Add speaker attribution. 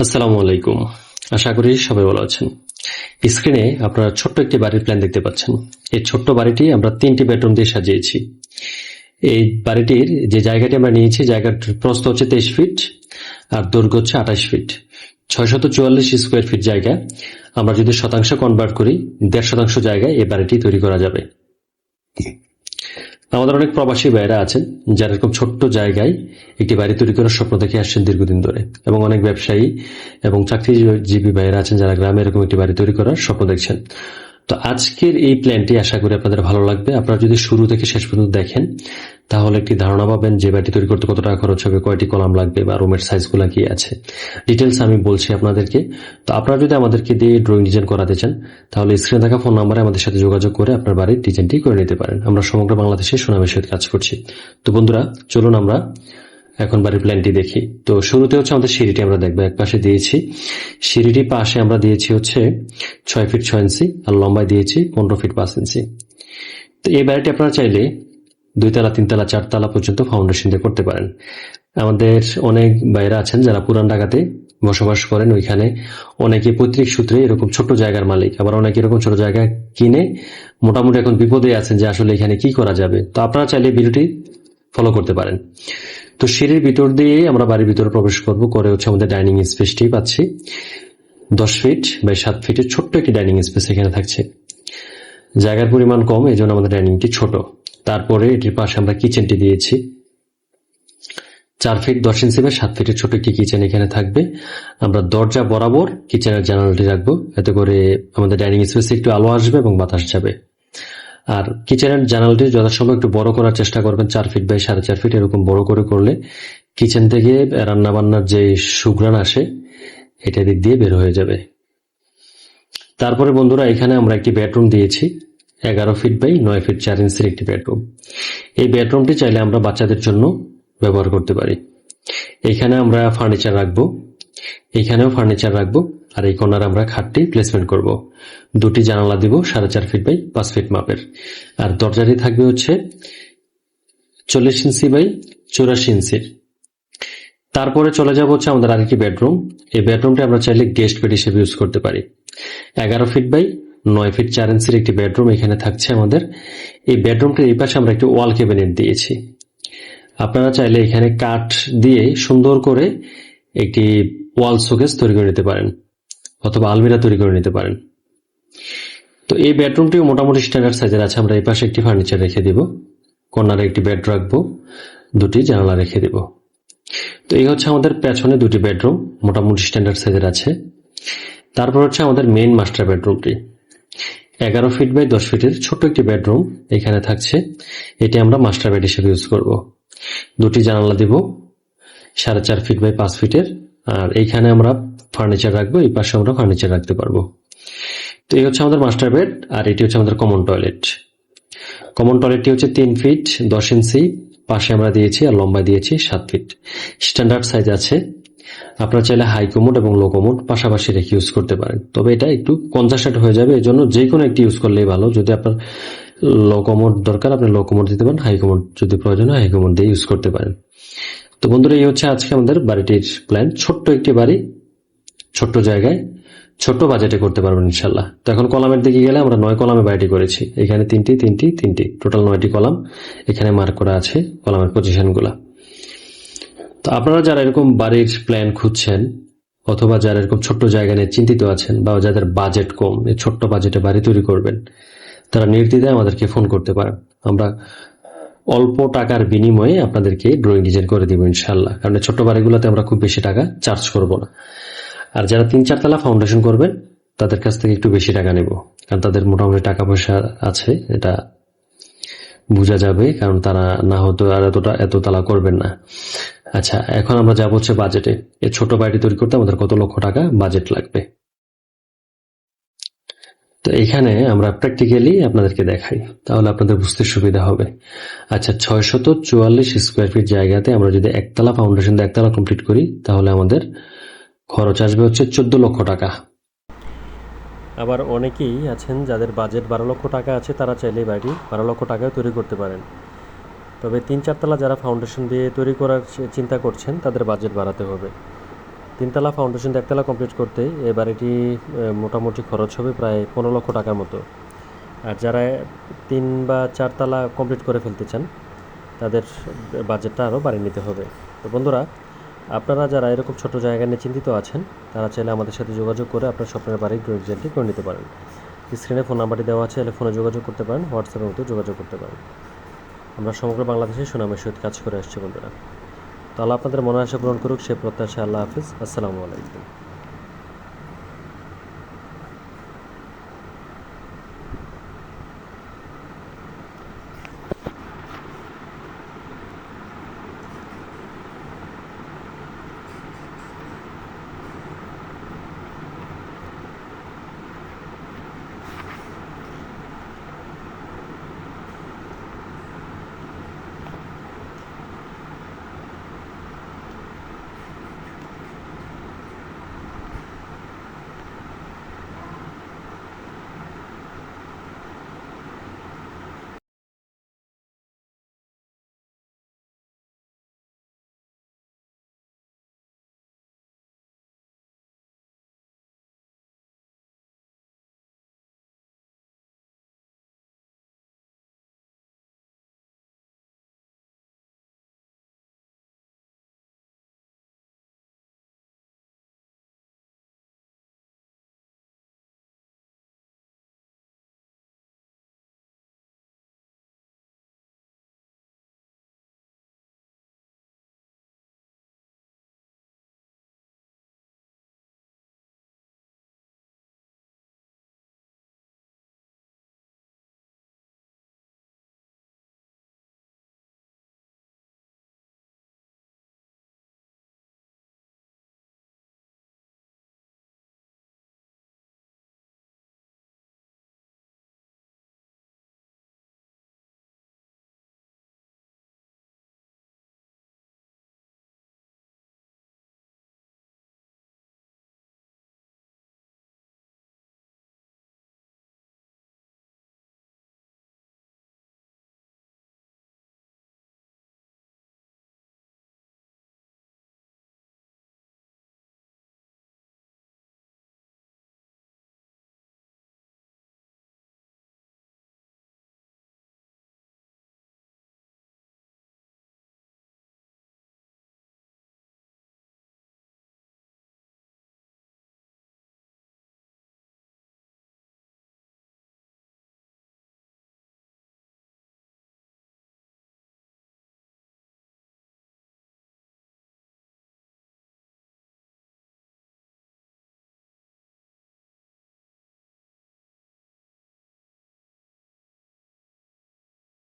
Speaker 1: আসসালামু আলাইকুম। আশা করি সবাই ভালো আছেন। স্ক্রিনে আপনারা ছোট্ট একটি বাড়ির প্ল্যান দেখতে পাচ্ছেন। এই ছোট্ট বাড়িটি আমরা ৩টি বেডরুম দিয়ে সাজিয়েছি। এই বাড়িটির যে জায়গাটি আমরা নিয়েছি, জায়গার প্রস্থ হচ্ছে ২৩ ফিট আর দৈর্ঘ্য হচ্ছে ২৮ ফিট। ৬৪৪ স্কোয়ার ফিট জায়গা আমরা যদি শতাংশ কনভার্ট করি, ১.৫% জায়গায় এই বাড়িটি তৈরি করা যাবে। আমাদের অনেক প্রবাসী ভাইয়েরা আছেন যারা এরকম ছোট্ট জায়গায় একটি বাড়ি তৈরি করার স্বপ্ন দেখে আসছেন দীর্ঘদিন ধরে, এবং অনেক ব্যবসায়ী এবং চাকরিজীবী ভাইয়েরা আছেন যারা গ্রামে এরকম একটি বাড়ি তৈরি করার স্বপ্ন দেখছেন। তো আজকের এই প্ল্যানটি আশা করি আপনাদের ভালো লাগবে। আপনারা যদি শুরু থেকে শেষ পর্যন্ত দেখেন তাহলে একটি ধারণা পাবেন যে বাড়িটি তৈরি করতে কত টাকা খরচ হবে, কয়টি কলাম লাগবে বা রুমের সাইজগুলো কি আছে, ডিটেলস আমি বলছি আপনাদেরকে। তো আপনারা যদি আমাদেরকে দিয়ে ড্রয়িং ডিজাইন করাতে চান তাহলে স্ক্রিনে থাকা ফোন নাম্বারে আমাদের সাথে যোগাযোগ করে আপনার বাড়ির ডিজাইনটি করে নিতে পারেন। আমরা সমগ্র বাংলাদেশে সুনামের সহিত কাজ করছি। তো বন্ধুরা, চলুন আমরা এখন বাড়ির প্ল্যানটি দেখি। তো শুরুতে হচ্ছে আমাদের সিঁড়িটি আমরা দেখবো। এক পাশে দিয়েছি সিঁড়িটি, পাশে আমরা দিয়েছি হচ্ছে ৬ ফিট ৬ ইঞ্চি আর লম্বায় দিয়েছি ১৫ ফিট ৫ ইঞ্চি। তো এই বাড়িটি আপনারা চাইলে ২ তলা ৩ তলা ৪ তলা পর্যন্ত ফাউন্ডেশন দিয়ে করতে পারেন। আমাদের অনেক বাইরে আছেন যারা পুরান ঢাকাতে বসবাস করেন, ওইখানে অনেকে পৈতৃক সূত্রে এরকম ছোট্ট জায়গার মালিক, আবার অনেকে এরকম ছোট জায়গা কিনে মোটামুটি এখন বিপদে আছেন যে আসলে এখানে কি করা যাবে। তো আপনারা চাইলে ভিডিওটি ফলো করতে পারেন। তো সিঁড়ির ভিতর দিয়ে আমরা বাড়ির ভিতরে প্রবেশ করব, করে হচ্ছে আমাদের ডাইনিং স্পেসটি পাচ্ছি ১০ ফিট বাই ৭ ফিটের ছোট্ট একটি ডাইনিং স্পেস এখানে থাকছে। জায়গার পরিমাণ কম, এই জন্য আমাদের ডাইনিংটি ছোট। তারপরে এটির পাশে আমরা কিচেনটি দিয়েছি ৪ ফিট ১০ ইঞ্চি বা ৭ ফিটের ছোট একটি কিচেন এখানে থাকবে। আমরা দরজা বরাবর কিচেনের জানালাটি রাখবো, এতে করে আমাদের ডাইনিং স্পেসে একটু আলো আসবে এবং বাতাস যাবে। আর কিচেনের জানালাটি যথাসম্ভব একটু বড় করার চেষ্টা করবেন, ৪ ফিট বাই ৪.৫ ফিট এরকম বড় করে করলে কিচেন থেকে রান্নাবান্নার যে সুঘ্রাণ আসে এটা দিক দিয়ে বের হয়ে যাবে। তারপরে বন্ধুরা, এখানে আমরা একটি বেডরুম দিয়েছি ১১ ফিট বাই ৯ ফিট ৪ ইঞ্চির একটি বেডরুম। এই বেডরুমটি চাইলে আমরা বাচ্চাদের জন্য ব্যবহার করতে পারি। এখানে আমরা ফার্নিচার রাখবো, এখানেও ফার্নিচার রাখবো, আর এই কর্নারে আমরা খাটটি প্লেসমেন্ট করব। দুটি জানালা দিব ৪.৫ ফিট বাই ৫ ফিট মাপের, আর দরজাটি থাকবে হচ্ছে ৪০ ইঞ্চি বাই ৮৪ ইঞ্চির। তারপরে চলে যাব হচ্ছে আমাদের আরেকটি বেডরুম। এই বেডরুমটি আমরা চাইলে গেস্ট বেড হিসেবে ইউজ করতে পারি। ১১ ফিট বাই ৯ ফিট ৪ ইঞ্চির একটি বেডরুম এখানে থাকছে আমাদের। এই বেডরুমটির এই পাশে আমরা একটি ওয়াল ক্যাবিনেট দিয়েছি। আপনারা চাইলে এখানে কাঠ দিয়ে সুন্দর করে একটি ওয়াল শোকেস তৈরি করে নিতে পারেন, অথবা আলমিরা তৈরি করে নিতে পারেন। তো এই বেডরুমটিও মোটামুটি স্ট্যান্ডার্ড সাইজের আছে। আমরা এই পাশে একটি ফার্নিচার রেখে দিব, কর্নারে একটি বেড রাখবো, দুটি জানালা রেখে দিব। তো এই হচ্ছে আমাদের পেছনে দুটি বেডরুম, মোটামুটি স্ট্যান্ডার্ড সাইজের আছে। তারপর হচ্ছে আমাদের মেইন মাস্টার বেডরুমটি ১১ ফিট বাই ১০ ফিটের ছোট্ট একটি বেডরুম এখানে থাকছে। এটি আমরা মাস্টার বেড হিসেবে ইউজ করব। দুটি জানালা দিব ৪.৫ ফিট বাই ৫ ফিটের, আর এইখানে আমরা ফার্নিচার রাখবো, এই পাশে আমরা ফার্নিচার রাখতে পারবো। তো এই হচ্ছে আমাদের মাস্টার বেড, আর এটি হচ্ছে আমাদের কমন টয়লেট। কমন টয়লেটটি হচ্ছে ৩ ফিট ১০ ইঞ্চি, পাশে আমরা দিয়েছি, আর লম্বায় দিয়েছি ৭ ফিট। স্ট্যান্ডার্ড সাইজ আছে। আপনারা চাইলে হাই কমোড এবং লো কমোড পাশাপাশি রেখে ইউজ করতে পারেন, তবে এটা একটু কনজাস্টেড হয়ে যাবে, এই জন্য যে কোনো একটি ইউজ করলেই ভালো। যদি আপনার লো কমোড দরকার আপনি লো কমোড দিতে পারেন, হাই কমোড যদি প্রয়োজন হয় হাই কমোড দিয়ে ইউজ করতে পারেন। তো বন্ধুরা, এই হচ্ছে আজকে আমাদের বাড়িটির প্ল্যান। ছোট্ট একটি বাড়ি, ছোট্ট জায়গায় ছোট্ট বাজেটে করতে পারবেন ইনশাল্লাহ। তো এখন কলামের দিকে গেলে আমরা ৯ কলামে বাড়িটি করেছি। এখানে তিনটি টোটাল ৯টি কলাম এখানে মার্ক করা আছে কলামের পজিশনগুলা। তো আপনারা যারা এরকম বাড়ির প্ল্যান খুঁজছেন, অথবা যারা এরকম ছোট্ট জায়গা নিয়ে চিন্তিত আছেন, বা যাদের বাজেট কম, এই ছোট্ট বাজেটে বাড়ি তৈরি করবেন, তারা নির্দ্বিধায় আমাদেরকে ফোন করতে পারেন। আমরা অল্প টাকার বিনিময়ে আপনাদেরকে ড্রয়িং ডিজাইন করে দিব ইনশাল্লাহ, কারণ ছোট্ট বাড়িগুলোতে আমরা খুব বেশি টাকা চার্জ করব না। আর যারা ৩-৪ তলা ফাউন্ডেশন করবেন তাদের কাছ থেকে একটু বেশি টাকা নেব, কারণ তাদের মোটামুটি টাকা পয়সা আছে, এটা বোঝা যাবে, কারণ তারা না হতো আর এত তালা করবেন না। আচ্ছা, এখন আমরা যাব হচ্ছে বাজেটে। এই ছোট বাড়িটি তৈরি করতে আমাদের কত লক্ষ টাকা বাজেট লাগবে। তো এখানে আমরা প্র্যাকটিক্যালি আপনাদেরকে দেখাই, তাহলে আপনাদের বুঝতে সুবিধা হবে। আচ্ছা, ৬৪৪ স্কোয়ার ফিট জায়গাতে আমরা যদি একতলা ফাউন্ডেশন দিয়ে একতলা কমপ্লিট করি তাহলে আমাদের খরচ আসবে হচ্ছে ১৪ লক্ষ টাকা। আবার অনেকেই আছেন যাদের বাজেট ১২ লক্ষ টাকা আছে, তারা চাইলেই বাড়ি ১২ লক্ষ টাকায় তৈরি করতে পারেন। তবে ৩-৪ তলা যারা ফাউন্ডেশন দিয়ে তৈরি করার চিন্তা করছেন তাদের বাজেট বাড়াতে হবে। তিনতলা ফাউন্ডেশন দিয়ে একতলা কমপ্লিট করতে এই বাড়িটি মোটামুটি খরচ হবে প্রায় 15 লক্ষ টাকার মতো। আর যারা 3 বা 4 তলা কমপ্লিট করে ফেলতে চান তাদের বাজেটটা আরও বাড়িয়ে নিতে হবে। তো বন্ধুরা, আপনারা যারা এরকম ছোট জায়গা নিয়ে চিন্তিত আছেন তারা চাইলে আমাদের সাথে যোগাযোগ করে আপনার স্বপ্নের বাড়ির ডিজাইনটি করে নিতে পারেন। স্ক্রিনে ফোন নাম্বারটি দেওয়া আছে, এলে ফোনে যোগাযোগ করতে পারেন, হোয়াটসঅ্যাপের মতো যোগাযোগ করতে পারেন। আমরা সমগ্র বাংলাদেশে সুনামের সহিত কাজ করে আসছি বন্ধুরা। তো আল্লাহ আপনাদের মনের আশা পূরণ করুক, সে প্রত্যাশা। আল্লাহ হাফিজ, আসসালামু আলাইকুম।